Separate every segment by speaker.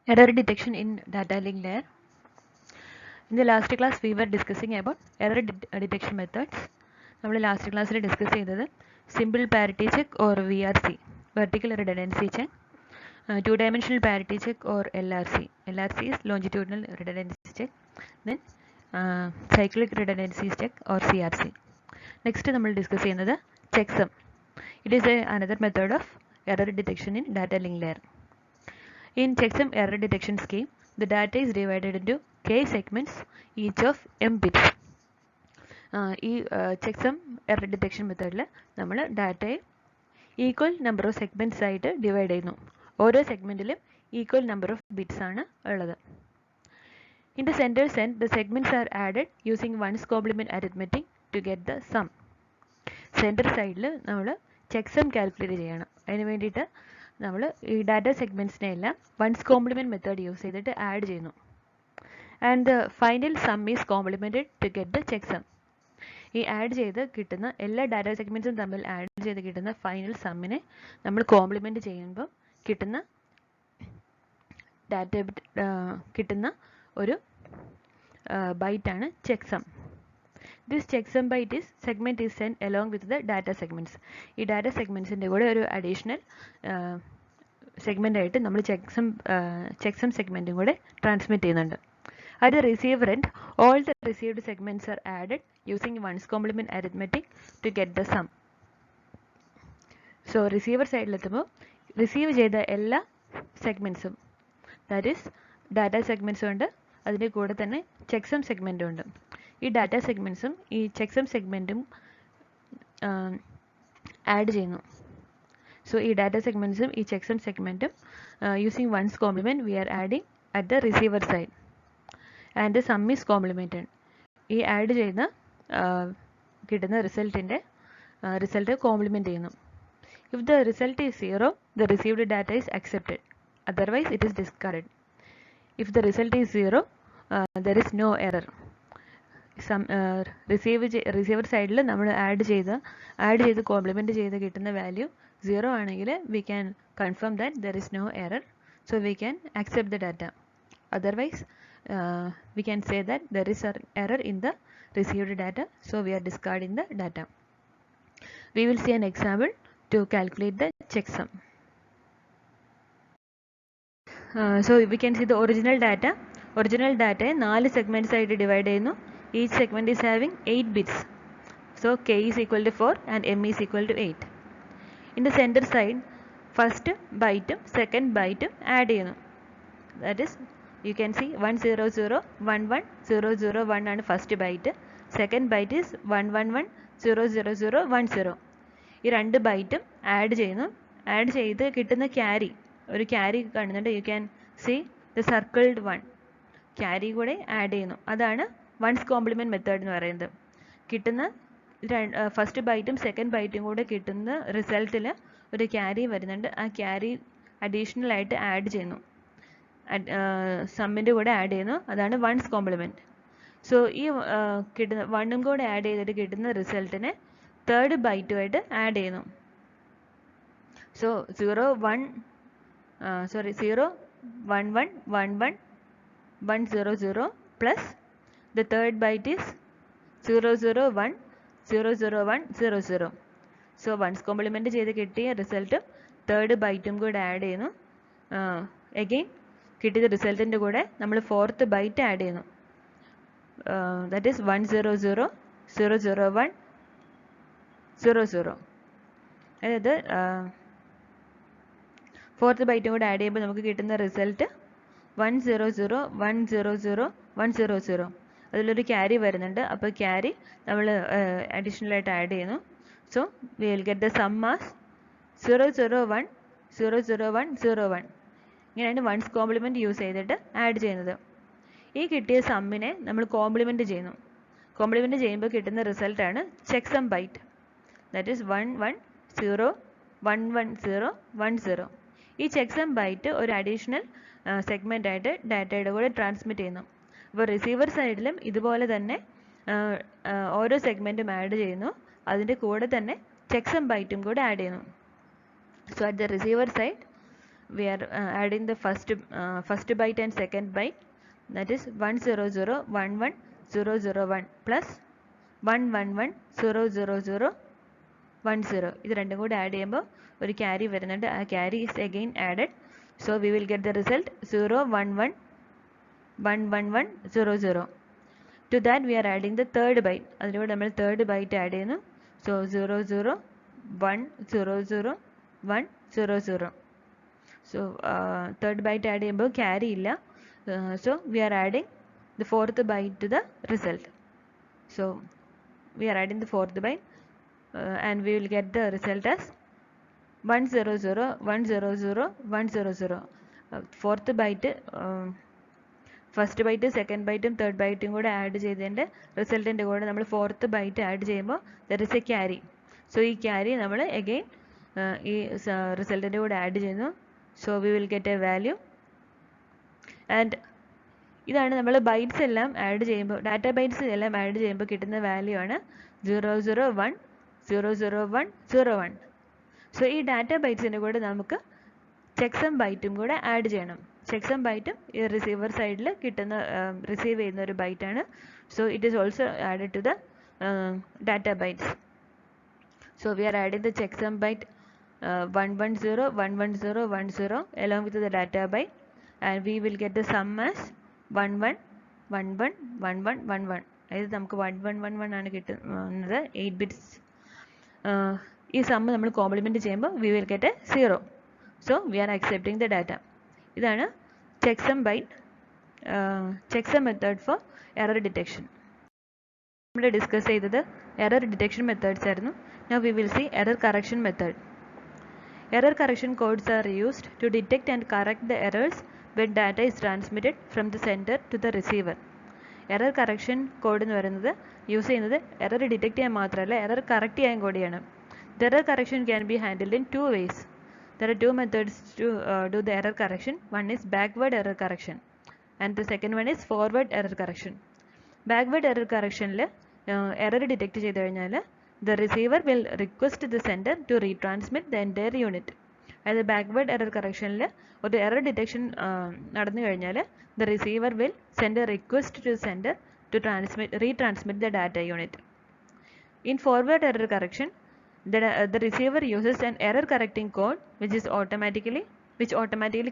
Speaker 1: Error detection in data link layer. In the last class we were discussing about error detection methods. നമ്മൾ last ക്ലാസ്സിൽ discuss ചെയ്തത് simple parity check or VRC, vertical redundancy check, two dimensional parity check or LRC. LRC is longitudinal redundancy check. Then cyclic redundancy check or CRC. Next നമ്മൾ discuss ചെയ്യുന്നത് checksum. It is another method of error detection in data link layer. In checksum error detection scheme, the data is divided into k segments, each of m bits. ഈ checksum error detection മെത്തേഡിൽ നമ്മൾ ഡാറ്റയെ equal number of segments ആയിട്ട് divide ചെയ്യുന്നു. ഓരോ സെഗ്മെൻറ്റിലും equal number of bits ആണ് ഉള്ളത്. In the sender send the segments are added using one's complement arithmetic to get the sum. Sender സൈഡിൽ നമ്മൾ ചെക്സം കാൽക്കുലേറ്റ് ചെയ്യണം. അതിന് വേണ്ടിയിട്ട് നമ്മൾ ഈ ഡാറ്റ സെഗ്മെൻറ്റ്സിനെ എല്ലാം വൺസ് കോംപ്ലിമെൻറ്റ് മെത്തേഡ് യൂസ് ചെയ്തിട്ട് ആഡ് ചെയ്യുന്നു. And the final sum is complemented to get the checksum. ഈ ആഡ് ചെയ്ത് കിട്ടുന്ന എല്ലാ ഡാറ്റ സെഗ്മെൻറ്റ്സും തമ്മിൽ ആഡ് ചെയ്ത് കിട്ടുന്ന ഫൈനൽ സമ്മിനെ നമ്മൾ കോംപ്ലിമെൻറ്റ് ചെയ്യുമ്പോൾ കിട്ടുന്ന ഡാറ്റ കിട്ടുന്ന ഒരു ബൈറ്റാണ് checksum. This checksum byte is segment is send along with the data segments. ഈ ഡാറ്റ സെഗ്മെൻറ്റ്സിൻ്റെ കൂടെ ഒരു അഡീഷണൽ സെഗ്മെൻ്റ് ആയിട്ട് നമ്മൾ ചെക്സം സെഗ്മെൻറ്റും കൂടെ ട്രാൻസ്മിറ്റ് ചെയ്യുന്നുണ്ട്. At the receiver end, all the received segments are added using ones complement arithmetic to get the sum. So receiver side lettumbol receive ചെയ്ത എല്ലാ സെഗ്മെൻറ്റ്സും, ദാറ്റ് ഈസ് ഡാറ്റ സെഗ്മെൻറ്റ്സും ഉണ്ട്, അതിൻ്റെ കൂടെ തന്നെ ചെക്സം സെഗ്മെൻറ്റും ഉണ്ട്. ഈ ഡാറ്റ സെഗ്മെൻറ്റ്സും ഈ ചെക്സം സെഗ്മെൻറ്റും ആഡ് ചെയ്യുന്നു. സോ ഈ ഡാറ്റ സെഗ്മെൻറ്റ്സും ഈ ചെക്സം സെഗ്മെൻറ്റും using one's complement we are adding at the receiver side. And sum is complemented. ഈ ആഡ് ചെയ്ത കിട്ടുന്ന റിസൾട്ട് കോംപ്ലിമെൻറ്റ് ചെയ്യുന്നു. If the result is 0, the received data is accepted, otherwise it is discarded. If the result is 0, there is no error. Receiver സൈഡിൽ നമ്മൾ add ചെയ്ത് compliment ചെയ്ത് കിട്ടുന്ന value 0 ആണെങ്കിൽ we can confirm that there is no error, so we can accept the data. Otherwise, we can say that there is an error in the received data, so we are discarding the data. We will see an example to calculate the checksum. So we can see the original data 4 segments ആയിട്ട് divide ചെയ്യുന്നു. Each segment is having 8 bits. So k is equal to 4 and m is equal to 8. In the center side, first byte second byte add ചെയ്യുന്നു. That is, you can see 100110001 ആണ് first byte. Second byte is 111000010. ഈ രണ്ട് ബൈറ്റും add ചെയ്യുന്നു. Add ചെയ്ത് കിട്ടുന്ന ഒരു carry കാണുന്നുണ്ട്. You can see the circled one. Carry കൂടെ ആഡ് ചെയ്യുന്നു. അതാണ് വൺസ് കോംപ്ലിമെൻറ്റ് മെത്തേഡ് എന്ന് പറയുന്നത്. കിട്ടുന്ന ഫസ്റ്റ് ബൈറ്റും സെക്കൻഡ് ബൈറ്റും കൂടെ കിട്ടുന്ന റിസൾട്ടിൽ ഒരു ക്യാരി വരുന്നുണ്ട്. ആ ക്യാരി അഡീഷണൽ ആയിട്ട് ആഡ് ചെയ്യുന്നു, സമ്മിൻ്റെ കൂടെ ആഡ് ചെയ്യുന്നു. അതാണ് വൺസ് കോംപ്ലിമെൻറ്റ്. സോ ഈ കിട്ടുന്ന വണ്ണും കൂടെ ആഡ് ചെയ്തിട്ട് കിട്ടുന്ന റിസൾട്ടിനെ തേർഡ് ബൈറ്റുമായിട്ട് ആഡ് ചെയ്യുന്നു. So 011111100 plus the third byte is 001000100. So one's complement ചെയ്ത് കിട്ടിയ റിസൾട്ട് തേർഡ് ബൈറ്റും കൂടെ ആഡ് ചെയ്യുന്നു. അഗെയിൻ കിട്ടിയ റിസൾട്ടിൻ്റെ കൂടെ നമ്മൾ ഫോർത്ത് ബൈറ്റ് ആഡ് ചെയ്യുന്നു. That is 100000100. അതായത് ഫോർത്ത് ബൈറ്റും കൂടെ ആഡ് ചെയ്യുമ്പോൾ നമുക്ക് കിട്ടുന്ന റിസൾട്ട് 100100100. അതിലൊരു ക്യാരി വരുന്നുണ്ട്. അപ്പോൾ ക്യാരി നമ്മൾ അഡീഷണലായിട്ട് ആഡ് ചെയ്യുന്നു. So we will get the some as 001000101. ഇങ്ങനെയാണ് വൺസ് കോംപ്ലിമെൻറ്റ് യൂസ് ചെയ്തിട്ട് ആഡ് ചെയ്യുന്നത്. ഈ കിട്ടിയ സമ്മിനെ നമ്മൾ കോംപ്ലിമെൻറ്റ് ചെയ്യുന്നു. കോംപ്ലിമെൻറ്റ് ചെയ്യുമ്പോൾ കിട്ടുന്ന റിസൾട്ടാണ് ചെക്സം ബൈറ്റ്. That is 110110010. ഈ ചെക്സം ബൈറ്റ് ഒരു അഡീഷണൽ സെഗ്മെൻ്റ് ആയിട്ട് ഡാറ്റയുടെ കൂടെ ട്രാൻസ്മിറ്റ് ചെയ്യുന്നു. അപ്പോൾ റിസീവർ സൈഡിലും ഇതുപോലെ തന്നെ ഓരോ സെഗ്മെൻറ്റും ആഡ് ചെയ്യുന്നു. അതിൻ്റെ കൂടെ തന്നെ ചെക്സം ബൈറ്റും കൂടെ ആഡ് ചെയ്യുന്നു. So at the receiver side we are adding the first byte and second byte, that is 100111001 plus 1110010. ഇത് രണ്ടും കൂടി ആഡ് ചെയ്യുമ്പോൾ ഒരു ക്യാരി വരുന്നുണ്ട്. ആ carry is again added, so we will get the result 011100. To that we are adding the third byte. അതിലൂടെ നമ്മൾ third byte add ചെയ്യുന്നു. So 001000100. So third byte add ചെയ്യുമ്പോൾ carry ഇല്ല. So we are adding the fourth byte to the result. So we are adding the fourth byte and we will get the result as 100100100. Fourth byte, first byte second ബൈറ്റും third ബൈറ്റും കൂടെ add ചെയ്തതിൻ്റെ റിസൾട്ടിൻ്റെ കൂടെ നമ്മൾ fourth byte add ചെയ്യുമ്പോൾ there is a carry. So ഈ carry നമ്മൾ എഗെയിൻ ഈ റിസൾട്ടിൻ്റെ കൂടെ ആഡ് ചെയ്യുന്നു. So we will get a value. And ഇതാണ് നമ്മൾ ബൈറ്റ്സ് എല്ലാം ആഡ് ചെയ്യുമ്പോൾ, ഡാറ്റ ബൈറ്റ്സ് എല്ലാം ആഡ് ചെയ്യുമ്പോൾ കിട്ടുന്ന വാല്യൂ ആണ് 001000101. സോ ഈ ഡാറ്റ ബൈറ്റ്സിൻ്റെ കൂടെ നമുക്ക് ചെക്സം ബൈറ്റും കൂടെ ആഡ് ചെയ്യണം. ചെക്സം ബൈറ്റും ഈ റിസീവർ സൈഡിൽ കിട്ടുന്ന റിസീവ് ചെയ്യുന്ന ഒരു ബൈറ്റാണ്. So it is also added to the data bytes. So we are adding the checksum byte 110110010 along with the data byte, and we will get the sum as 11111111. അതായത് നമുക്ക് 1111 ആണ് കിട്ടുന്നത് 8 ബിറ്റ്സ്. ഈ സമ്മ് നമ്മൾ complement ചെയ്യുമ്പോൾ we will get a 0. So we are accepting the data. ഇതാണ് checksum byte checksum method for error detection. നമ്മൾ discuss ചെയ്തത് എറർ ഡിറ്റക്ഷൻ മെത്തേഡ്സ് ആയിരുന്നു. Now we will see error correction method. Error correction codes are used to detect and correct the errors when data is transmitted from the sender to the receiver. Error correction code എന്ന് പറയുന്നത് use ചെയ്യുന്നത് error detect ചെയ്യാൻ മാത്രമല്ല, error correct ചെയ്യാൻ കൂടിയാണ്. The error correction can be handled in two ways. There are two methods to do the error correction. One is backward error correction and the second one is forward error correction. Backward error correctionൽ error detect ചെയ്ത് കഴിഞ്ഞാൽ the receiver will request the sender to retransmit the entire unit. അതായത് backward error കറക്ഷനിൽ ഒരു error detection നടന്നു കഴിഞ്ഞാൽ the receiver will send a request to the sender to retransmit the data unit. In forward error correction, the receiver uses an error correcting code which automatically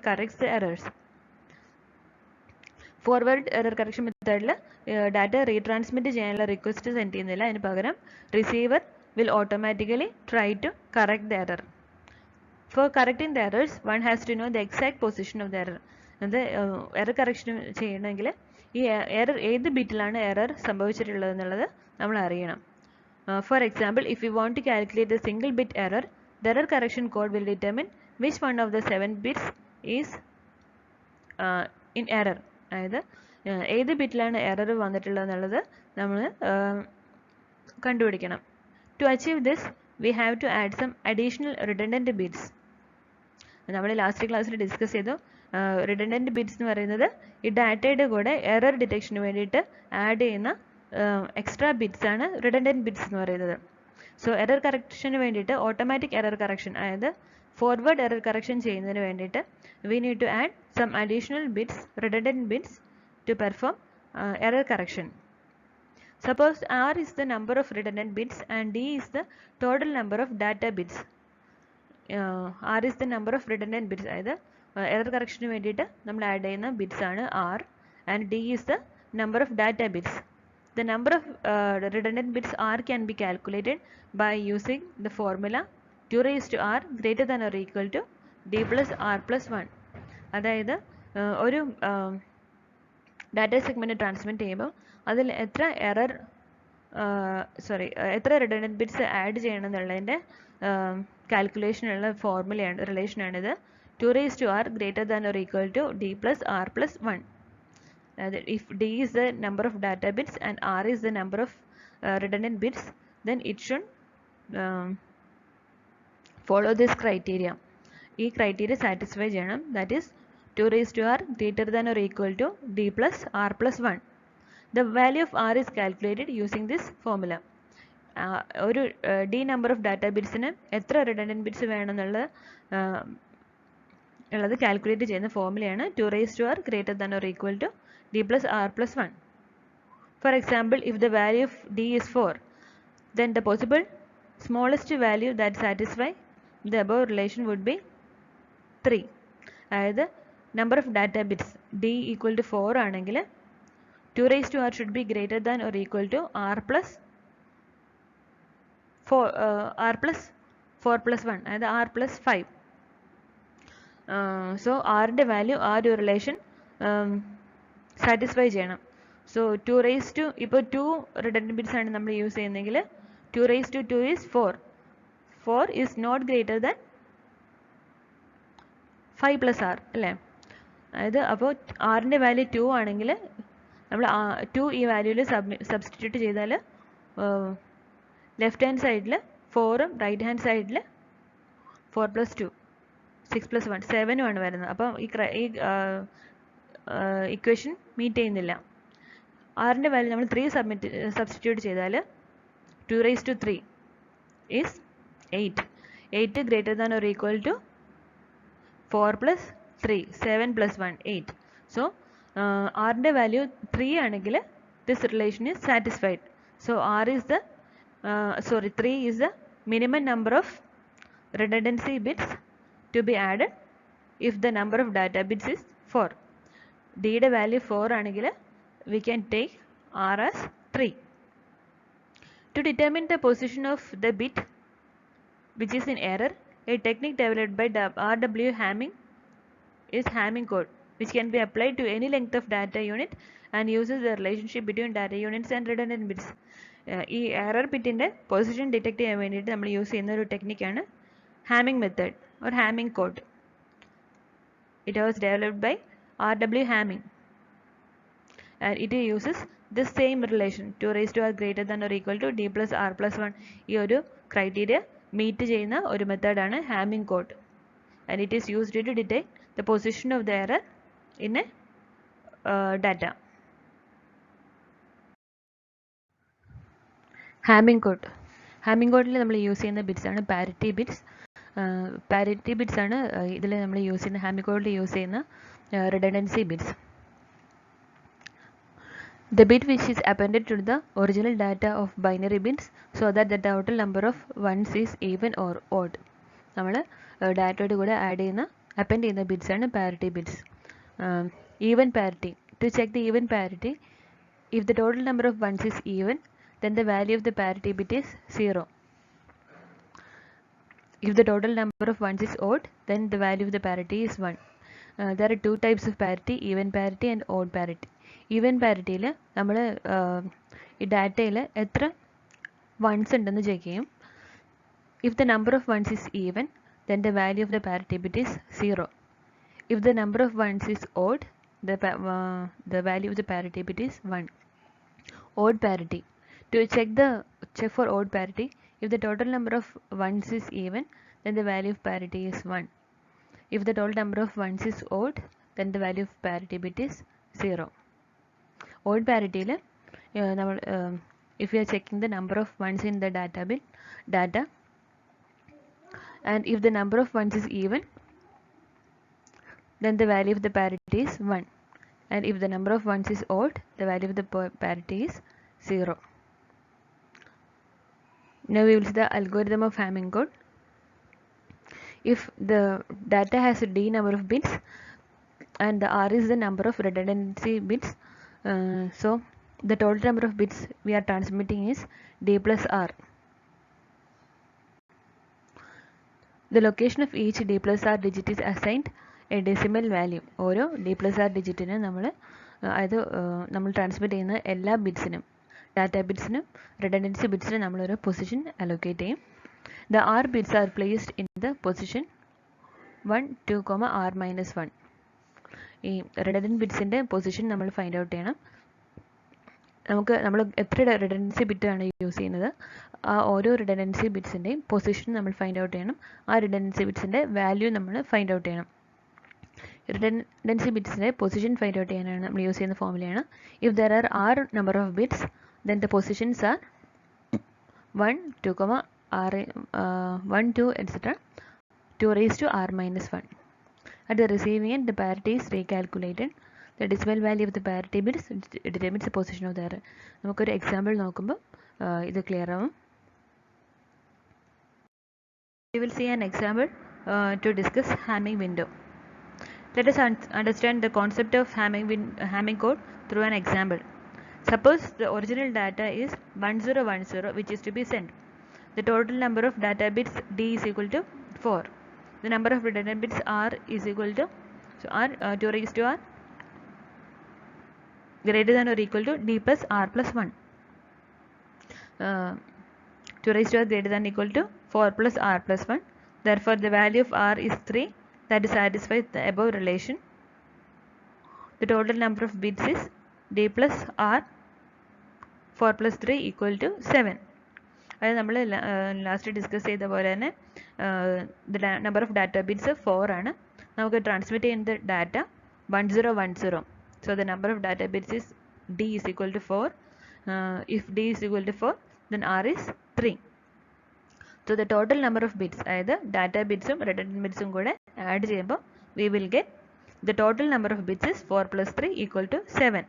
Speaker 1: corrects the errors. Forward error correction മെത്തേഡിൽ data retransmit ചെയ്യാനുള്ള request send ചെയ്യുന്നില്ല. അതിന് പകരം receiver will automatically try to correct the error. For correcting the errors one has to know the exact position of the error. അത് error correction ചെയ്യണമെങ്കിൽ ഈ error ഏത് ബിറ്റിലാണ് എറർ സംഭവിച്ചിട്ടുള്ളത് എന്നുള്ളത് നമ്മൾ അറിയണം. For example, if you want to calculate the single bit error, the error correction code will determine which one of the 7 bits is in error. അതായത് ഏത് ബിറ്റിലാണ് എറർ വന്നിട്ടുള്ളത് എന്നുള്ളത് നമ്മൾ കണ്ടുപിടിക്കണം. To achieve this we have to add some additional redundant bits. നമ്മൾ last ക്ലാസ്സിൽ discuss ചെയ്തു. റിഡൻഡൻറ്റ് ബിറ്റ്സ് എന്ന് പറയുന്നത് ഈ ഡാറ്റയുടെ കൂടെ എറർ ഡിറ്റക്ഷന് വേണ്ടിയിട്ട് ആഡ് ചെയ്യുന്ന എക്സ്ട്രാ ബിറ്റ്സ് ആണ് റിഡൻഡൻറ്റ് ബിറ്റ്സ് എന്ന് പറയുന്നത്. സോ എറർ കറക്ഷന് വേണ്ടിയിട്ട് ഓട്ടോമാറ്റിക് എറർ കറക്ഷൻ, അതായത് ഫോർവേഡ് എറർ കറക്ഷൻ ചെയ്യുന്നതിന് വേണ്ടിയിട്ട് we need to add some additional bits, redundant bits, to perform error correction. Suppose R is the number of redundant bits and D is the total number of data bits. R is the number of redundant bits, അതായത് error കറക്ഷന് വേണ്ടിയിട്ട് നമ്മൾ add ചെയ്യുന്ന bits ആണ് R, and D is the number of data bits. The number of redundant bits R can be calculated by using the formula 2 raised to R greater than or equal to D plus R plus 1. അതായത് ഒരു data segment transmit ചെയ്യുമ്പോൾ അതിൽ എത്ര redundant bits add ചെയ്യണം എന്നുള്ളതിൻ്റെ കാൽക്കുലേഷനുള്ള ഫോർമുലയാണ്, റിലേഷനാണിത്. 2 raised to R greater than or equal to D plus R plus 1. If D is the number of data bits and R is the number of redundant bits, then it should follow this criteria. ഈ criteria satisfy ചെയ്യണം. That is 2 raised to R greater than or equal to D plus R plus 1. The value of R is calculated using this formula. ഒരു D number of data bitsന് എത്ര redundant bits വേണമെന്നുള്ളത് ഉള്ളത് calculate ചെയ്യുന്ന ഫോർമുലയാണ് 2 raised to r greater than or equal to d plus r plus 1. For example, if the value of d is 4, then the possible smallest value that satisfy the above relation would be 3. അതായത് number of data bits d equal to 4 ആണെങ്കിൽ 2 raised to r should be greater than or equal to r plus 4 plus 1, അതായത് r plus 5. So r-ന്റെ value ആ ഒരു relation satisfy ചെയ്യണം. So 2 raised to ഇപ്പോൾ 2 redundant bits ആണ് നമ്മൾ use ചെയ്യുന്നതെങ്കിൽ 2 raised to 2 is 4. 4 is not greater than 5 plus r അല്ലേ? അതായത് അപ്പോൾ r-ന്റെ വാല്യൂ 2 ആണെങ്കിൽ നമ്മൾ 2 ഈ വാല്യൂവിൽ സബ്സ്റ്റിറ്റ്യൂട്ട് ചെയ്താൽ ലെഫ്റ്റ് ഹാൻഡ് സൈഡിൽ 4ഉം റൈറ്റ് ഹാൻഡ് സൈഡിൽ 4 plus 2 6 plus 1 7 ആണ് വരുന്നത്. അപ്പം ഈ ഇക്വേഷൻ മീറ്റ് ചെയ്യുന്നില്ല. r-ന്റെ വാല്യൂ നമ്മൾ 3 സബ്സ്റ്റിറ്റ്യൂട്ട് ചെയ്താൽ 2 raised to 3 is 8. 8 greater than or equal to 4 plus 3 7 plus 1 8. So r-ന്റെ value 3 ആണെങ്കിൽ this relation is satisfied. So r is the 3 is the minimum number of redundancy bits to be added if the number of data bits is 4. d യുടെ value 4 ആണെങ്കിൽ we can take r as 3. To determine the position of the bit which is in error, a technique developed by R.W. Hamming is Hamming code, which can be applied to any length of data unit and uses the relationship between data units and redundant bits. ഈ error ബിറ്റിൻ്റെ position detect ചെയ്യാൻ വേണ്ടിയിട്ട് നമ്മൾ use ചെയ്യുന്ന ഒരു ടെക്നിക്കാണ് Hamming method or Hamming code. It was developed by R.W. Hamming and it uses the same relation 2 raised to r greater than or equal to d plus r plus 1. ഈ ഒരു criteria meet ചെയ്യുന്ന ഒരു മെത്തേഡാണ് Hamming code and it is used to detect the position of the error in a data. Hamming കോഡിൽ നമ്മൾ use ചെയ്യുന്ന bits ആണ് parity bits. Parity bits ആണ് ഇതിൽ നമ്മൾ യൂസ് ചെയ്യുന്ന ഹാമിംഗ് കോഡിൽ യൂസ് ചെയ്യുന്ന redundancy bits. The bit which is appended to the original data of binary bits so that the total number of ones is even or odd. നമ്മൾ ഡാറ്റയുടെ കൂടെ add ചെയ്യുന്ന അപ്പൻഡ് ചെയ്യുന്ന ബിറ്റ്സ് ആണ് parity bits. Even parity. To check the even parity, if the total number of ones is even, then the value of the parity bit is 0. If the total number of ones is odd, then the value of the parity is 1. There are two types of parity, even parity and odd parity. Even പാരിറ്റിയിൽ നമ്മൾ ഈ ഡാറ്റയിൽ എത്ര once ഉണ്ടെന്ന് check ചെയ്യും. If the number of ones is even, then the value of the parity bit is 0. If the number of ones is odd, the value of the parity bit is 1. Odd parity. To check for odd parity, if the total number of ones is even, then the value of parity is 1. If the total number of ones is odd, then the value of parity bit is 0. Odd parity il നമ്മൾ if we are checking the number of ones in the data and if the number of ones is even, then the value of the parity is 1, and if the number of ones is odd, the value of the parity is 0. Now we will see the algorithm of Hamming code. If the data has a d number of bits and the r is the number of redundancy bits, so the total number of bits we are transmitting is d plus r. The location of each d plus r digit is assigned a decimal value. ഓരോ d plus r ഡിജിറ്റിന് നമ്മൾ transmit ചെയ്യുന്ന എല്ലാ ബിറ്റ്സിനും data ബിറ്റ്സിനും redundancy ബിറ്റ്സിനും നമ്മളൊരു position allocate ചെയ്യും. The r bits are placed in the position 1, 2, r minus 1. ഈ redundant ബിറ്റ്സിൻ്റെ position നമ്മൾ find out ചെയ്യണം. നമ്മൾ എത്ര റിഡൻഡൻസി ബിറ്റാണ് യൂസ് ചെയ്യുന്നത്, ആ ഓരോ റിഡൻഡൻസി ബിറ്റ്സിൻ്റെയും പൊസിഷൻ നമ്മൾ ഫൈൻഡ് ഔട്ട് ചെയ്യണം. ആ റിഡൻഡൻസി ബിറ്റ്സിൻ്റെ വാല്യൂ നമ്മൾ ഫൈൻഡ് ഔട്ട് ചെയ്യണം. റിഡൻഡൻസി ബിറ്റ്സിൻ്റെ പൊസിഷൻ ഫൈൻഡ് ഔട്ട് ചെയ്യാനാണ് നമ്മൾ യൂസ് ചെയ്യുന്ന ഫോർമുലയാണ് if there are r number of bits, then the positions are 1, 2, r 1, 2 etc. 2 raised to r minus 1. At the receiving end, the parity is recalculated. The decimal value of the parity bits determines the position of the error. നമുക്കൊരു example നോക്കുമ്പോൾ ഇത് clear ആവും. We will see an example to discuss Hamming window. Let us understand the concept of Hamming code through an example. Suppose the original data is 1010 which is to be sent. The total number of data bits D is equal to 4. The number of redundant bits R is equal to, so R 2 raised to R greater than or equal to D plus R plus 1. 2 raised to R greater than or equal to 4 plus R plus 1. Therefore, the value of R is 3. That satisfies the above relation. The total number of bits is D plus R 4 plus 3 equal to 7. അത് നമ്മൾ last discuss ചെയ്ത പോലെ തന്നെ number of data bits 4 ആണ്. നമുക്ക് transmit ചെയ്യുന്ന data 1010. So the number of data bits is D is equal to 4. If D is equal to 4, then R is 3. So the total number of bits, അതായത് data ബിറ്റ്സും redundant ബിറ്റ്സും കൂടെ add ചെയ്യുമ്പോൾ we will get the total number of bits is 4 plus 3 equal to 7.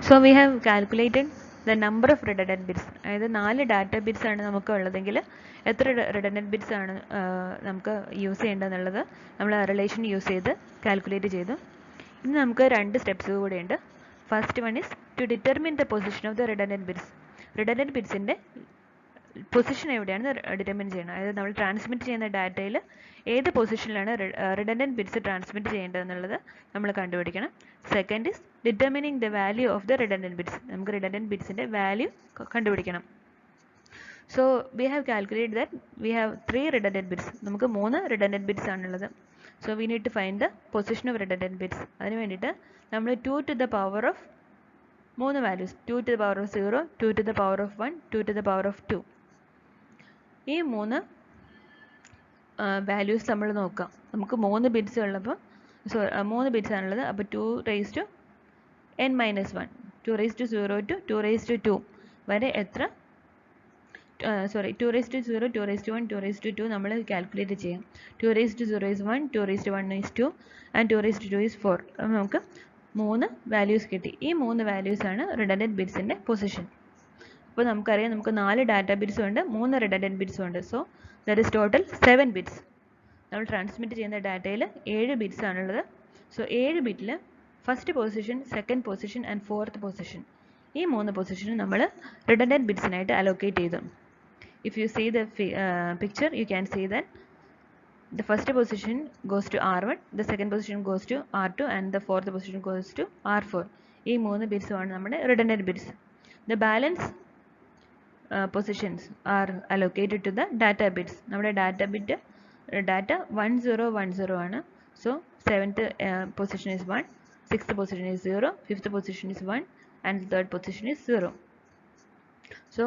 Speaker 1: So we have calculated the number of redundant bits. അതായത് 4 data bits ആണ് നമുക്ക് ഉള്ളതെങ്കിൽ എത്ര redundant bits ആണ് നമുക്ക് യൂസ് ചെയ്യേണ്ടതെന്നുള്ളത് നമ്മൾ റിലേഷൻ യൂസ് ചെയ്ത് കാൽക്കുലേറ്റ് ചെയ്തു. ഇനി നമുക്ക് 2 സ്റ്റെപ്സ് കൂടെ ഉണ്ട്. First one is to determine the position of the redundant bits. redundant ബിറ്റ്സിൻ്റെ പൊസിഷൻ എവിടെയാണ് ഡിറ്റർമിൻ ചെയ്യണം. അതായത് നമ്മൾ ട്രാൻസ്മിറ്റ് ചെയ്യുന്ന ഡാറ്റയിൽ ഏത് പൊസിഷനിലാണ് redundant ബിറ്റ്സ് ട്രാൻസ്മിറ്റ് ചെയ്യേണ്ടതെന്നുള്ളത് നമ്മൾ കണ്ടുപിടിക്കണം. Second is determining the value of the redundant bits. നമുക്ക് redundant ബിറ്റ്സിൻ്റെ വാല്യൂ കണ്ടുപിടിക്കണം. So we have calculate that we have 3 redundant bits. നമുക്ക് 3 redundant ബിറ്റ്സ് ആണുള്ളത്. So we need to find the position of redundant bits. അതിന് വേണ്ടിയിട്ട് നമ്മൾ 2 to the power of 3 values, 2 to the power of 0, 2 to the power of 1, 2 to the power of 2, ഈ 3 values നമ്മൾ നോക്കാം. നമുക്ക് 3 bits ഉള്ളപ്പോൾ 3 bits ആണുള്ളത്. അപ്പോൾ 2 raised to n minus 1, 2 raised to 0 to 2 raised to 2 വരെ എത്ര 2 raised to 0, 2 raised to 1, 2 raised to 2 നമ്മൾ കാൽക്കുലേറ്റ് ചെയ്യാം. 2 raised to 0 is 1, 2 raised to 1 is 2 and 2 raised to 2 is 4. അപ്പോൾ നമുക്ക് 3 വാല്യൂസ് കിട്ടി. ഈ 3 വാല്യൂസാണ് redundant ബിറ്റ്സിൻ്റെ പൊസിഷൻ. അപ്പോൾ നമുക്കറിയാം നമുക്ക് 4 ഡാറ്റ ബിറ്റ്സും ഉണ്ട്, 3 redundant ബിറ്റ്സും ഉണ്ട്. So that is total 7 bits. നമ്മൾ ട്രാൻസ്മിറ്റ് ചെയ്യുന്ന ഡാറ്റയിൽ 7 ബിറ്റ്സ് ആണുള്ളത്. സോ 7 ബിറ്റിൽ first position, second position and fourth position, ഈ 3 പൊസിഷനും നമ്മൾ redundant ബിറ്റ്സിനായിട്ട് അലോക്കേറ്റ് ചെയ്തു. If you see the picture you can see that the first position goes to R1, the second position goes to R2 and the fourth position goes to R4. ഈ 3 ബിറ്റ്സും ആണ് നമ്മുടെ redundant bits. The balance positions are allocated to the data bits. നമ്മുടെ data 1010 ആണ്. So 7th position is 1, 6th position is 0, 5th position is 1 and the 3rd position is 0. So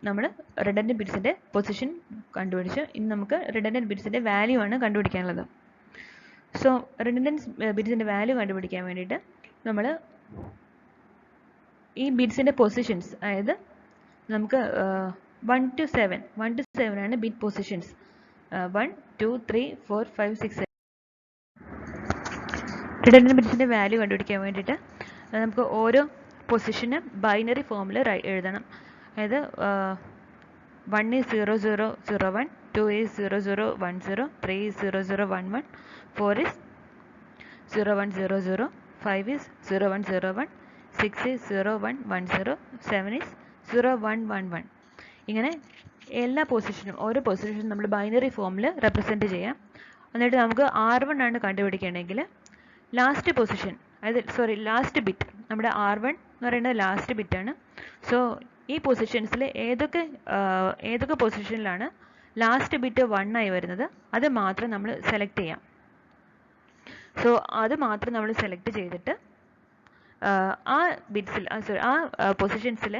Speaker 1: നമ്മൾ redundant ബിറ്റ്സിൻ്റെ position കണ്ടുപിടിച്ചു. ഇനി നമുക്ക് redundant ബിറ്റ്സിൻ്റെ value ആണ് കണ്ടുപിടിക്കാനുള്ളത്. So redundant ബിറ്റ്സിൻ്റെ വാല്യൂ കണ്ടുപിടിക്കാൻ വേണ്ടിയിട്ട് നമ്മൾ ഈ ബിറ്റ്സിൻ്റെ പൊസിഷൻസ്, അതായത് നമുക്ക് 1 to 7 ആണ് ബിറ്റ് പൊസിഷൻസ്. 1, 2, 3, 4, 5, 6. redundant ബിറ്റ്സിൻ്റെ വാല്യൂ കണ്ടുപിടിക്കാൻ വേണ്ടിയിട്ട് നമുക്ക് ഓരോ പൊസിഷന് ബൈനറി ഫോമിൽ എഴുതണം. അതായത് 1 is 0001, 2 is 0010, 3 is 0011, 4 is 0100, 5 is 0101, 6 is 0110, 7 is 0111. ഇങ്ങനെ എല്ലാ പൊസിഷനും ഓരോ പൊസിഷനും നമ്മൾ ബൈനറി ഫോമിൽ റെപ്രസെൻറ്റ് ചെയ്യാം. എന്നിട്ട് നമുക്ക് R1 ആണ് കണ്ടുപിടിക്കുകയാണെങ്കിൽ ലാസ്റ്റ് പൊസിഷൻ, അതായത് ലാസ്റ്റ് ബിറ്റ്, നമ്മുടെ R1 എന്ന് പറയുന്നത് ലാസ്റ്റ് ബിറ്റാണ്. സോ ഈ പൊസിഷൻസിൽ ഏതൊക്കെ പൊസിഷനിലാണ് ലാസ്റ്റ് ബിറ്റ് 1 ആയി വരുന്നത് അത് മാത്രം നമ്മൾ സെലക്ട് ചെയ്യാം. സോ അത് മാത്രം നമ്മൾ സെലക്ട് ചെയ്തിട്ട് ആ ബിറ്റ്സിൽ പൊസിഷൻസിൽ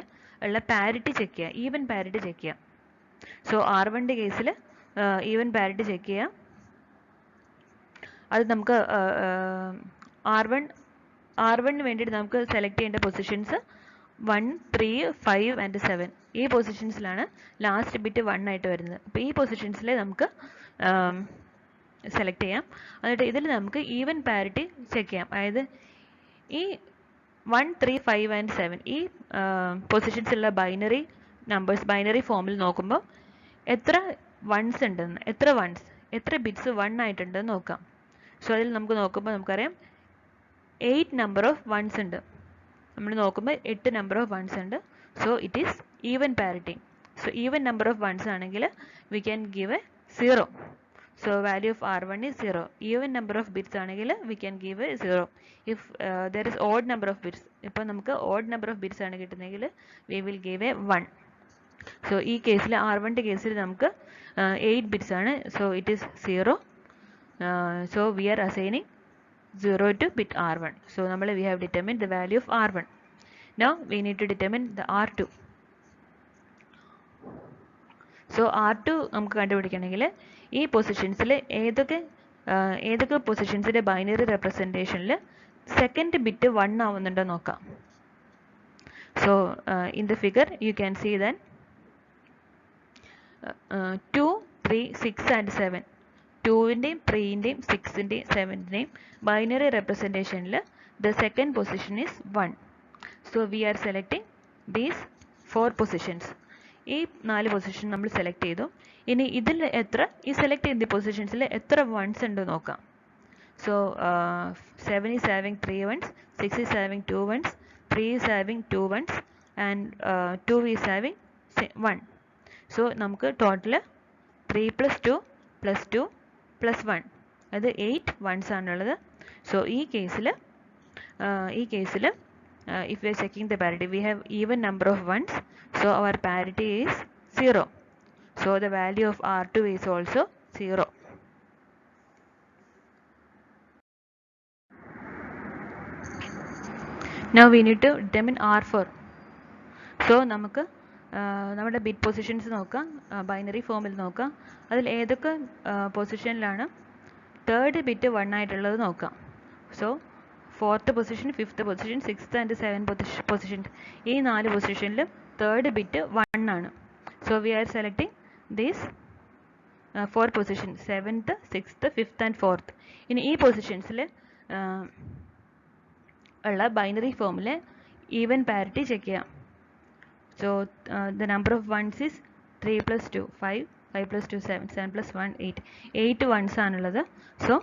Speaker 1: ഉള്ള പാരിറ്റി ചെക്ക് ചെയ്യുക, ഈവൻ പാരിറ്റി ചെക്ക് ചെയ്യുക. സോ R1ൻ്റെ കേസിൽ ഈവൻ പാരിറ്റി ചെക്ക് ചെയ്യുക. അത് നമുക്ക് R1ന് വേണ്ടിയിട്ട് നമുക്ക് സെലക്ട് ചെയ്യേണ്ട പൊസിഷൻസ് 1, 3, 5 and 7 ഈ പൊസിഷൻസിലാണ് ലാസ്റ്റ് ബിറ്റ് 1 ആയിട്ട് വരുന്നത്. അപ്പോൾ ഈ പൊസിഷൻസിൽ നമുക്ക് സെലക്ട് ചെയ്യാം. എന്നിട്ട് ഇതിൽ നമുക്ക് ഈവൻ പാരിറ്റി ചെക്ക് ചെയ്യാം. അതായത് ഈ 1, 3, 5 and 7 ഈ പൊസിഷൻസിലുള്ള ബൈനറി നമ്പേഴ്സ് ബൈനറി ഫോമിൽ നോക്കുമ്പോൾ എത്ര വൺസ് ഉണ്ടെന്ന്, എത്ര ബിറ്റ്സ് 1 ആയിട്ടുണ്ടെന്ന് നോക്കാം. സോ അതിൽ നമുക്ക് നോക്കുമ്പോൾ നമുക്കറിയാം 8 നമ്പർ ഓഫ് വൺസ് ഉണ്ട്. നമ്മൾ നോക്കുമ്പോൾ 8 നമ്പർ ഓഫ് വൺസ് ഉണ്ട്. So it is even parity. So even number of ones ആണെങ്കിൽ we can give a 0. So value of R1 is 0. Even number of bits ആണെങ്കിൽ we can give a 0. If there is odd number of bits, ഇപ്പോൾ നമുക്ക് odd number of bits ആണ് കിട്ടുന്നതെങ്കിൽ we will give a 1. So ഈ കേസിൽ R1ൻ്റെ കേസിൽ നമുക്ക് 8 bits ആണ്. So it is 0. So we are assigning 0 to bit R1. So we have determined the value of R1. Now we need to determine the R2. So R2 നമുക്ക് കണ്ടുപിടിക്കണമെങ്കിൽ ഈ പൊസിഷൻസിൽ ഏതൊക്കെ പൊസിഷൻസിൻ്റെ ബൈനറി റെപ്രസെൻറ്റേഷനിൽ സെക്കൻഡ് ബിറ്റ് 1 ആവുന്നുണ്ടോ നോക്കാം. So in the figure you can see than 2, 3, 6 and 7 2ൻ്റെയും 3ൻ്റെയും 6ൻ്റെയും 7ൻ്റെയും ബൈനറി റെപ്രസെൻറ്റേഷനിൽ the second position is 1. So we are selecting these 4 positions. ഈ 4 പൊസിഷൻ നമ്മൾ സെലക്ട് ചെയ്തു. ഇനി ഇതിൽ ഈ സെലക്ട് ചെയ്ത പൊസിഷൻസിൽ എത്ര വൺസ് ഉണ്ട് നോക്കാം. So 7 is having 3 ones, 6 is having 2 ones, 3 is having 2 ones and 2 is having 1. So നമുക്ക് ടോട്ടൽ 3 + 2 + 2 + 1 അത് 8 വൺസ് ആണുള്ളത്. സോ ഈ കേസിൽ if we are checking the parity, we have even number of ones, so our parity is 0. So the value of R2 is also 0. Now we need to determine R4. So നമുക്ക് നമ്മുടെ bit positions നോക്കാം, binary ഫോമിൽ നോക്കാം. അതിൽ ഏതൊക്കെ പൊസിഷനിലാണ് third bit 1 ആയിട്ടുള്ളത് നോക്കാം. So 4th position, 5th position, 6th and 7th position, ഈ 4 പൊസിഷനിലും തേർഡ് ബിറ്റ് 1 ആണ്. So we are selecting these 4 position, 7th, 6th, 5th and 4th. ഇനി ഈ പൊസിഷൻസിൽ ഉള്ള ബൈനറി ഫോമിൽ ഈവൻ പാരിറ്റി ചെക്ക് ചെയ്യാം. So the number of ones is 3 + 2 5, 5 + 2 7, 7 + 1 8. 8 once ആണുള്ളത്. So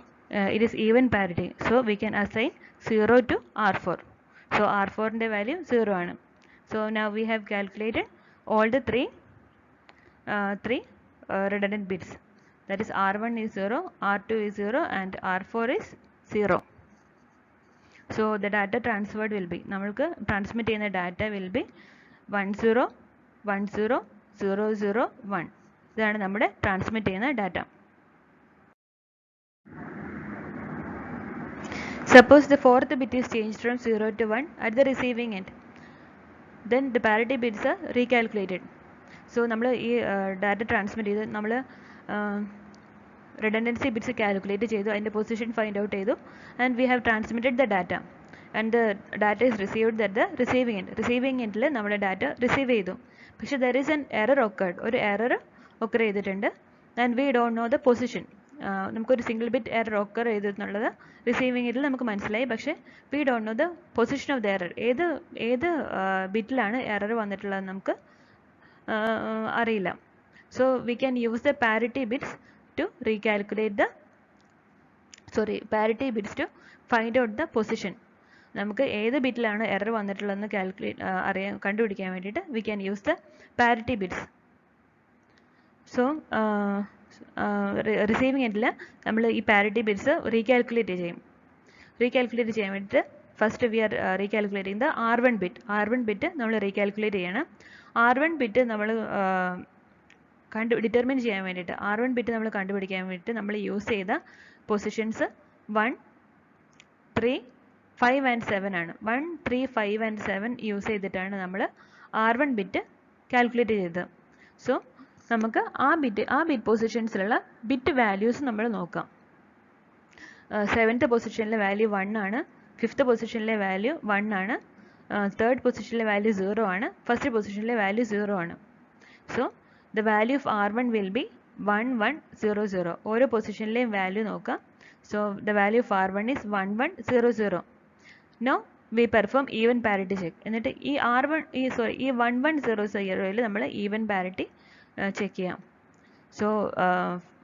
Speaker 1: it is even parity. So we can assign 0 to R4. So R4ൻ്റെ value 0 ആണ്. So now we have calculated all the three redundant bits. That is R1 is 0, R2 is 0 and R4 is 0. So the data transferred will be, നമ്മൾക്ക് transmit ചെയ്യുന്ന data will be 1 0 1 0 0 0 1. ഇതാണ് നമ്മുടെ transmit ചെയ്യുന്ന data. Suppose the 4th bit is changed from 0 to 1 at the receiving end. Then the parity bits are recalculated. So നമ്മൾ ഈ data transmit ചെയ്ത് നമ്മൾ redundancy bits calculate ചെയ്തു, അതിൻ്റെ പൊസിഷൻ ഫൈൻഡ് ഔട്ട് ചെയ്തു, and we have transmitted the data and the data is received at the receiving end. receiving endൽ നമ്മുടെ data receive ചെയ്തു. പക്ഷേ there is an error occurred. ഒരു error occur ചെയ്തിട്ടുണ്ട് and we don't know the position. നമുക്കൊരു single bit error occur ചെയ്തെന്നുള്ളത് receiving ഇതിൽ നമുക്ക് മനസ്സിലായി. പക്ഷേ we don't know the position of the error. ഏത് ബിറ്റിലാണ് എറർ വന്നിട്ടുള്ളതെന്ന് നമുക്ക് അറിയില്ല. So we can use the parity bits to recalculate parity bits to find out the position. നമുക്ക് ഏത് ബിറ്റിലാണ് എറർ വന്നിട്ടുള്ളതെന്ന് കണ്ടുപിടിക്കാൻ വേണ്ടിയിട്ട് we can use the parity bits. So receiving എൻഡിൽ നമ്മൾ ഈ പാരിറ്റി ബിറ്റ്സ് റീകാൽക്കുലേറ്റ് ചെയ്യാൻ വേണ്ടിയിട്ട് first we are recalculating the R1 bit നമ്മൾ റീകാൽക്കുലേറ്റ് ചെയ്യണം. R1 ബിറ്റ് നമ്മൾ ഡിറ്റർമിൻ ചെയ്യാൻ വേണ്ടിയിട്ട് R1 ബിറ്റ് നമ്മൾ കണ്ടുപിടിക്കാൻ വേണ്ടിയിട്ട് നമ്മൾ യൂസ് ചെയ്ത പൊസിഷൻസ് 1 3 5 and 7 ആണ്. 1 3 5 and 7 യൂസ് ചെയ്തിട്ടാണ് നമ്മൾ R1 ബിറ്റ് കാൽക്കുലേറ്റ് ചെയ്തത്. സോ നമുക്ക് ആ ബിറ്റ് പൊസിഷൻസിലുള്ള ബിറ്റ് വാല്യൂസ് നമ്മൾ നോക്കാം. 7th പൊസിഷനിലെ വാല്യൂ 1 ആണ്, 5th പൊസിഷനിലെ വാല്യൂ 1 ആണ്, തേർഡ് പൊസിഷനിലെ വാല്യൂ 0 ആണ്, ഫസ്റ്റ് പൊസിഷനിലെ വാല്യൂ 0 ആണ്. So the value of R1 will be 1100. ഓരോ പൊസിഷനിലെയും വാല്യൂ നോക്കാം. So the value of R1 is 1100. Now we perform even parity check. എന്നിട്ട് ഈ ഈ 1100ൽ നമ്മൾ ഈവൻ പാരിറ്റി ചെക്ക് ചെയ്യാം. സോ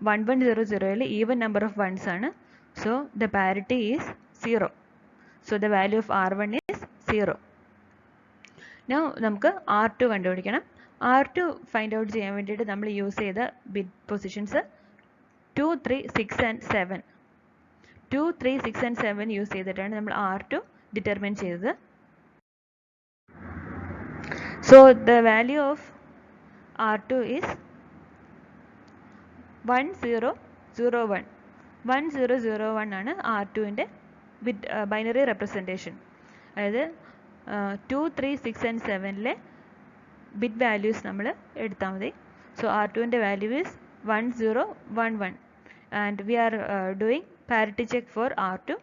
Speaker 1: 1100ൽ ഈവൻ നമ്പർ ഓഫ് വൺസ് ആണ്. So the parity is 0. So the value of R1 is 0. Now നമുക്ക് R2 കണ്ടുപിടിക്കണം. R2 ഫൈൻഡ് ഔട്ട് ചെയ്യാൻ വേണ്ടിയിട്ട് നമ്മൾ യൂസ് ചെയ്ത bit positions 2, 3, 6 and 7. 2, 3, 6 and 7 use ചെയ്തിട്ടാണ് നമ്മൾ R2 ഡിറ്റർമിൻ ചെയ്തത്. So the value of R2 is 1001. 1001 ആണ് R2ൻ്റെ ബിറ്റ് ബൈനറി റെപ്രസെൻറ്റേഷൻ. അതായത് 2, 3, 6 and 7ലെ ബിറ്റ് വാല്യൂസ് നമ്മൾ എടുത്താൽ മതി. സോ R2ൻ്റെ value is 1011 and we are doing parity check for R2.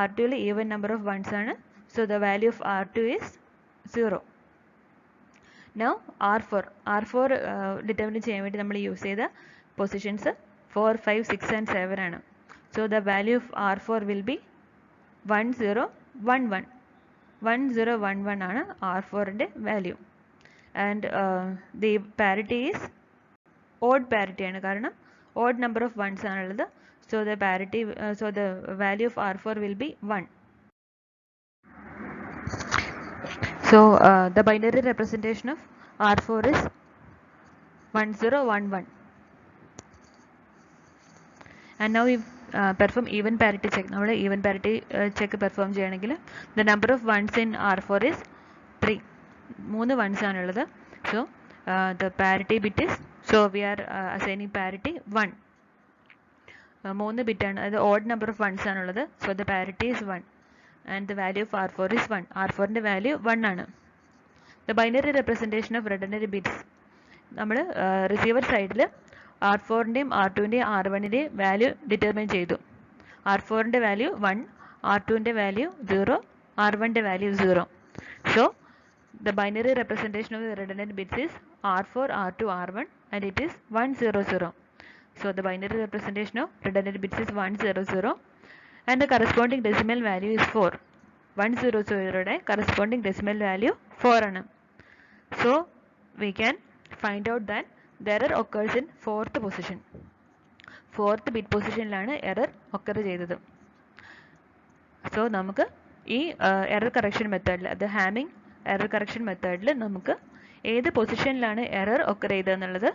Speaker 1: R2ൽ ഈവൻ നമ്പർ ഓഫ് വൺസ് ആണ്. So the value of R2 is 0. Now R4 determine ചെയ്യാൻ വേണ്ടി നമ്മൾ യൂസ് ചെയ്ത പൊസിഷൻസ് 4, 5, 6 and 7 ആണ്. So the value of R4 will be 1011. 1011 ആണ് R4ൻ്റെ value. And the parity is odd parity ആണ്, കാരണം ഓഡ് നമ്പർ ഓഫ് വൺസ് ആണുള്ളത്. So the parity so the value of R4 will be 1. So the binary representation of R4 is 1011. And now we perform even parity check. Now even parity check perform ചെയ്യണമെങ്കിൽ the number of ones in R4 is 3. 3 ones ആണുള്ളത്. So the parity bit is, so we are assigning parity 1. 3 bit ആണ്, അത് odd number of ones ആണുള്ളത്. So the parity is 1 and the value of R4 is 1. R4ൻ്റെ value 1 ആണ്. The binary representation of redundant bits. നമ്മൾ receiver സൈഡിൽ R4ൻ്റെയും R2ൻ്റെയും R1ൻ്റെയും വാല്യൂ ഡിറ്റർമിൻ ചെയ്തു. R4ൻ്റെ വാല്യൂ 1, R2ൻ്റെ വാല്യൂ 0, R1ൻ്റെ value 0. So the binary representation of the redundant bits is R4, R2, R1 and it is 100. So the binary representation of redundant bits is 100 and the corresponding decimal value is 4. 100യുടെ corresponding decimal value 4 ആണ്. So we can find out that the error occurs in 4th position. 4th bit പൊസിഷനിലാണ് error occur ചെയ്തത്. So നമുക്ക് ഈ error correction മെത്തേഡിൽ, അത് Hamming error correction മെത്തേഡിൽ നമുക്ക് ഏത് പൊസിഷനിലാണ് എറർ ഒക്കർ ചെയ്തതെന്നുള്ളത്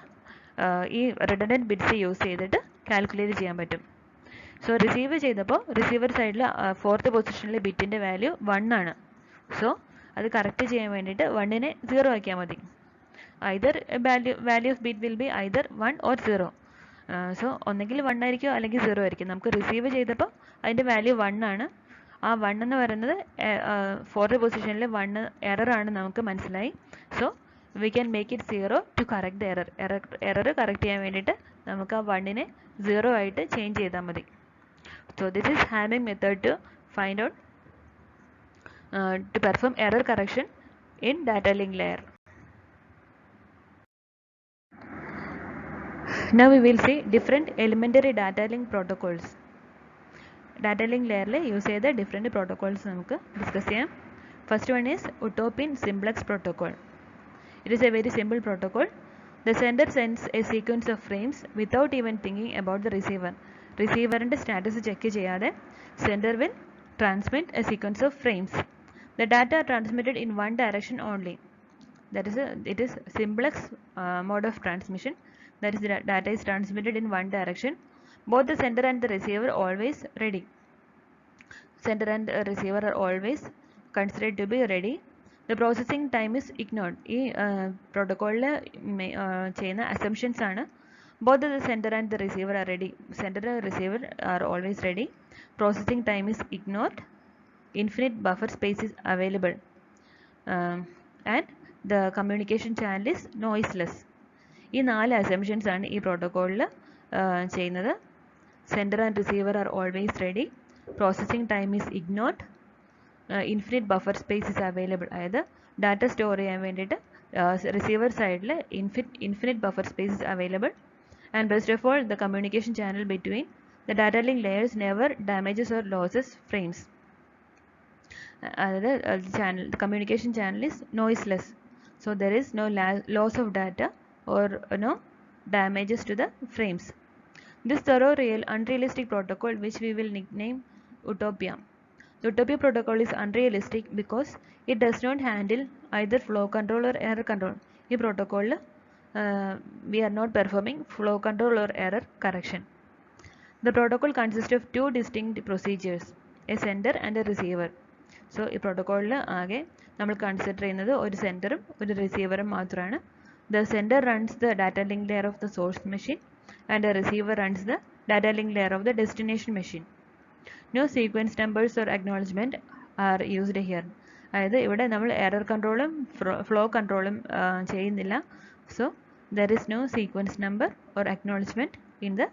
Speaker 1: ഈ റിഡണ്ടന്റ് ബിറ്റ്സ് യൂസ് ചെയ്തിട്ട് കാൽക്കുലേറ്റ് ചെയ്യാൻ പറ്റും. സോ റിസീവ് ചെയ്തപ്പോൾ റിസീവർ സൈഡിൽ 4th പൊസിഷനിലെ ബിറ്റിൻ്റെ വാല്യൂ 1 ആണ്. സോ അത് കറക്റ്റ് ചെയ്യാൻ വേണ്ടിയിട്ട് 1നെ 0 ആക്കിയാൽ മതി. Either value of bit will be either 1 or 0. So ഒന്നെങ്കിൽ 1 ആയിരിക്കും അല്ലെങ്കിൽ 0 ആയിരിക്കും. നമുക്ക് റിസീവ് ചെയ്തപ്പോൾ അതിൻ്റെ വാല്യൂ 1 ആണ്. ആ 1 എന്ന് പറയുന്നത് 4th പൊസിഷനിലെ 1 എററാണ് നമുക്ക് മനസ്സിലായി. So we can make it 0 to correct the error correct ചെയ്യാൻ വേണ്ടിയിട്ട് നമുക്ക് ആ 1നെ 0 ആയിട്ട് ചേഞ്ച് ചെയ്താൽ മതി. So this is Hamming method to find out to perform error correction in data link layer. Now we will see different elementary data link protocols. Data link layer le use ചെയ്ത different protocols നമുക്ക് discuss ചെയ്യാം. First one is Utopin simplex protocol. It is a very simple protocol. The sender sends a sequence of frames without even thinking about the receiver. റിസീവറിൻ്റെ status check ചെയ്യാതെ sender will transmit a sequence of frames. The data transmitted in one direction only. It is simplex mode of transmission. That is, the data is transmitted in one direction. Both the sender and the receiver always ready. Sender and receiver are always considered to be ready. The processing time is ignored. ഈ പ്രോട്ടോക്കോളിൽ ചെയ്യുന്ന assumptions ആണ്. Both the sender and the receiver are ready. Sender and receiver are always ready. Processing time is ignored. Infinite buffer space is available. And the communication channel is noiseless. ഈ 4 assumptions ആണ് ഈ പ്രോട്ടോക്കോളിൽ ചെയ്യുന്നത്. Sender and receiver are always ready. Processing time is ignored. infinite buffer space is available. അതായത് data store ചെയ്യാൻ വേണ്ടിയിട്ട് receiver സൈഡിൽ infinite buffer space is available. And best of all, the communication channel between the data link layers never damages or loses frames. The communication channel is noiseless, so there is no loss of data or no damages to the frames. This thorough unrealistic protocol, which we will nickname Utopia. The Utopia protocol is unrealistic because it does not handle either flow control or error control. This protocol we are not performing flow control or error correction. The protocol consists of two distinct procedures, a sender and a receiver. So ഈ പ്രോട്ടോക്കോളിൽ ആകെ നമ്മൾ consider ചെയ്യുന്നത് ഒരു സെൻഡറും ഒരു റിസീവറും മാത്രമാണ്. The sender runs the data link layer of the source machine and the receiver runs the data link layer of the destination machine. No sequence numbers or acknowledgement are used here. അതായത് ഇവിടെ നമ്മൾ error കൺട്രോളും flow കൺട്രോളും ചെയ്യുന്നില്ല. So there is no sequence number or acknowledgement in the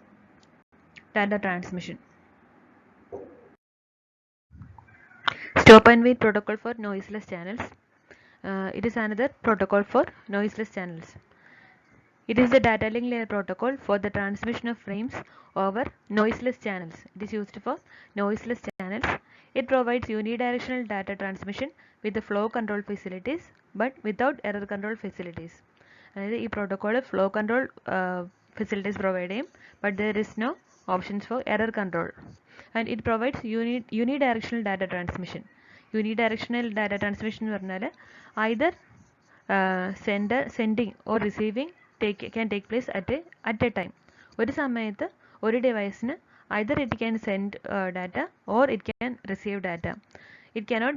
Speaker 1: data transmission. Stop and wait protocol for noiseless channels. It is another protocol for noiseless channels. It is the data link layer protocol for the transmission of frames over noiseless channels. It is used for noiseless channels. It provides unidirectional data transmission with the flow control facilities but without error control facilities. അതായത് ഈ protocol flow control facilities provide ചെയ്യും, but there is no options for error control. And it provides unidirectional data transmission. Unidirectional data transmission എന്ന് പറഞ്ഞാൽ either sending or receiving can take place at a time. ഒരു സമയത്ത് ഒരു ഡിവൈസിന് either it can send data or it can receive data. It cannot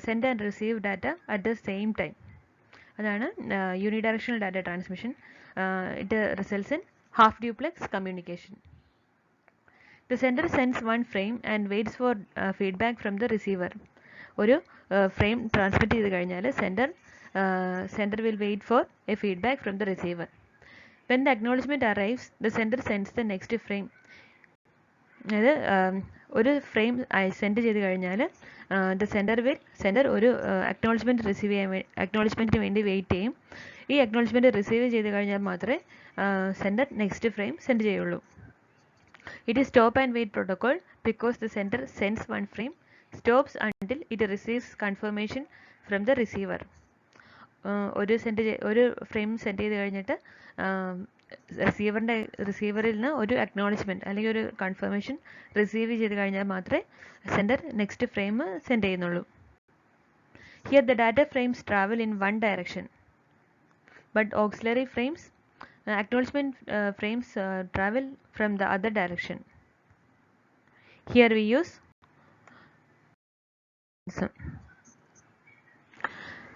Speaker 1: send and receive data at the same time. അതാണ് unidirectional data transmission. It results in half duplex communication. The sender sends one frame and waits for feedback from the receiver. ഒരു frame transmit ചെയ്ത് കഴിഞ്ഞാൽ sender will wait for a feedback from the receiver. When the acknowledgement arrives, the sender sends the next frame. അതായത് ഒരു frame send ചെയ്ത് കഴിഞ്ഞാൽ sender ഒരു അക്നോളജ്മെൻറ്റിന് വേണ്ടി wait ചെയ്യും. ഈ അക്നോളജ്മെൻറ്റ് റിസീവ് ചെയ്ത് കഴിഞ്ഞാൽ മാത്രമേ സെൻഡർ നെക്സ്റ്റ് ഫ്രെയിം സെൻഡ് ചെയ്യുള്ളൂ. It is stop and wait protocol because the sender sends one frame, stops until it receives confirmation from the receiver. ഒരു ഫ്രെയിം സെൻഡ് ചെയ്ത് കഴിഞ്ഞിട്ട് റിസീവറിൽ നിന്ന് ഒരു അക്നോളജ്മെൻറ്റ് അല്ലെങ്കിൽ ഒരു കൺഫർമേഷൻ റിസീവ് ചെയ്ത് കഴിഞ്ഞാൽ മാത്രമേ സെൻഡർ നെക്സ്റ്റ് ഫ്രെയിം സെൻഡ് ചെയ്യുന്നുള്ളൂ. Here the data frames travel in one direction, but auxiliary frames acknowledgement frames travel from the other direction. Here we use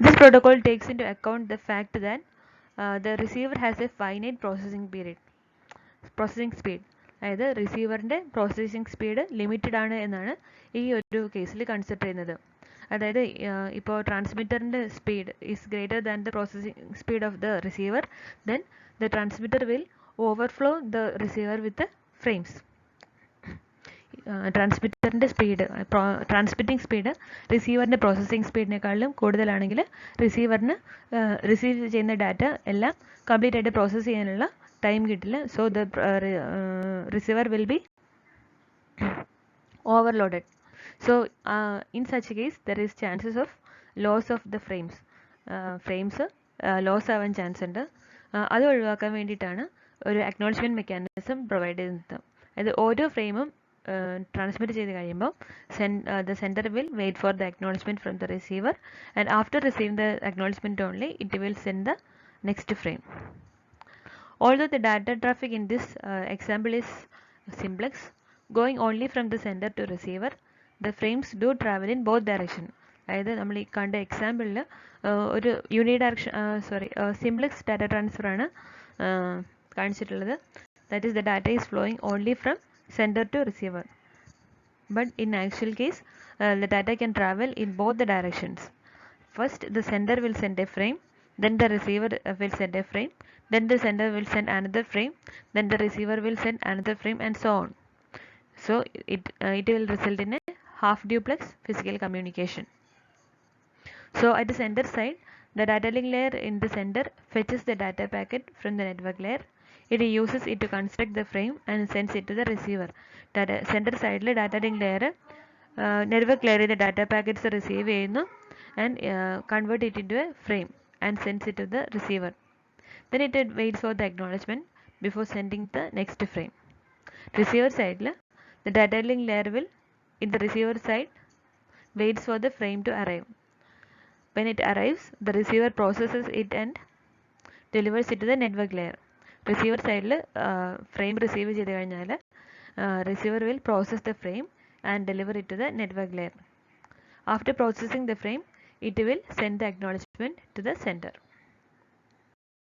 Speaker 1: this protocol takes into account the fact that the receiver has a finite processing speed. അതായത് റിസീവറിൻ്റെ processing speed limited ആണ് എന്നാണ് ഈ ഒരു കേസിൽ consider ചെയ്യുന്നത്. അതായത് ഇപ്പോൾ ട്രാൻസ്മിറ്ററിൻ്റെ speed is greater than the processing speed of the receiver, then the transmitter will overflow the receiver with the frames. ട്രാൻസ്മിറ്ററിൻ്റെ സ്പീഡ് ട്രാൻസ്മിറ്റിംഗ് സ്പീഡ് റിസീവറിൻ്റെ പ്രോസസ്സിംഗ് സ്പീഡിനേക്കാളും കൂടുതലാണെങ്കിൽ റിസീവറിന് റിസീവ് ചെയ്യുന്ന ഡാറ്റ എല്ലാം കംപ്ലീറ്റ് ആയിട്ട് പ്രോസസ്സ് ചെയ്യാനുള്ള ടൈം കിട്ടില്ല. So the receiver will be overloaded. So in such case there is chances of loss of the frames loss ആവാൻ ചാൻസ് ഉണ്ട്. അത് ഒഴിവാക്കാൻ വേണ്ടിയിട്ടാണ് ഒരു അക്നോളജ്മെൻറ്റ് മെക്കാനിസം പ്രൊവൈഡ് ചെയ്യുന്നത്. അതായത് ഓരോ ഫ്രെയിമും ട്രാൻസ്മിറ്റ് ചെയ്ത് കഴിയുമ്പോൾ the sender will wait for the acknowledgement from the receiver, and after receiving the acknowledgement only it will send the next frame. Although the data traffic in this example is simplex, going only from the sender to receiver, the frames do travel in both direction. അതായത് നമ്മൾ ഈ കണ്ട എക്സാമ്പിളിൽ ഒരു simplex data transfer ആണ് കാണിച്ചിട്ടുള്ളത്. That is the data is flowing only from sender to receiver. But in actual case the data can travel in both the directions. First the sender will send a frame, then the receiver will send a frame, then the sender will send another frame, then the receiver will send another frame, and so on. So it will result in a half duplex physical communication. So at the center side, the data link layer in the center fetches the data packet from the network layer. It uses it to construct the frame and sends it to the receiver. Center side data link layer network layer the data packets receive and convert it into a frame and sends it to the receiver. Then it waits for the acknowledgement before sending the next frame. Receiver side the data link layer will in the receiver side waits for the frame to arrive. When it arrives, the receiver processes it and delivers it to the network layer. Receiver side frame receive ചെയ്തു കഴിഞ്ഞാൽ receiver will process the frame and deliver it to the network layer. After processing the frame, it will send the acknowledgement to the sender.